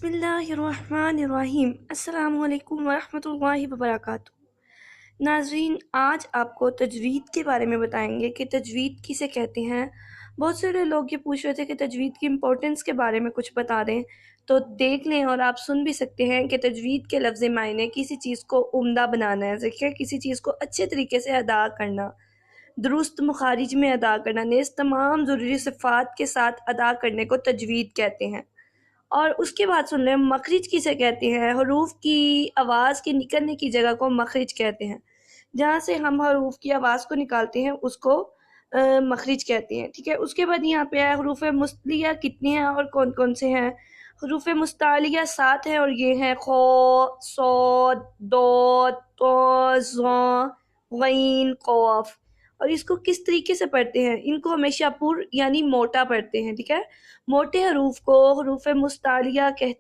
बिस्मिल्लाहिर्रहमानिर्रहीम। अस्सलामु अलैकुम वरहमतुल्लाहि वबरकातुहू। नाज़रीन, आज आपको तजवीद के बारे में बताएंगे कि तजवीद किसे कहते हैं। बहुत सारे लोग ये पूछ रहे थे कि तजवीद की इम्पोर्टेंस के बारे में कुछ बता दें, तो देख लें और आप सुन भी सकते हैं कि तजवीद के लफ्ज़ मायने किसी चीज़ को उम्दा बनाना है, ज़िक्र किसी चीज़ को अच्छे तरीके से अदा करना, दुरुस्त मखारिज में अदा करना, नेज़ तमाम ज़रूरी सिफ़ात के साथ अदा करने को तजवीद कहते हैं। और उसके बाद सुन लें मखरिज किसे कहते हैं। हरूफ की आवाज़ के निकलने की जगह को मखरिज कहते हैं। जहाँ से हम हरूफ की आवाज़ को निकालते हैं उसको मखरिज कहते हैं। ठीक है, उसके बाद यहाँ पे है हरूफ मुस्तलिया कितने हैं और कौन कौन से हैं। हरूफ मुस्तालिया 7 हैं और ये हैं खो, सौद, दौद, तो, ज़ा, गईन, कौफ। और इसको किस तरीके से पढ़ते हैं, इनको हमेशा पुर यानी मोटा पढ़ते हैं। ठीक है, मोटे हरूफ को हरूफ मुस्तालिया कहते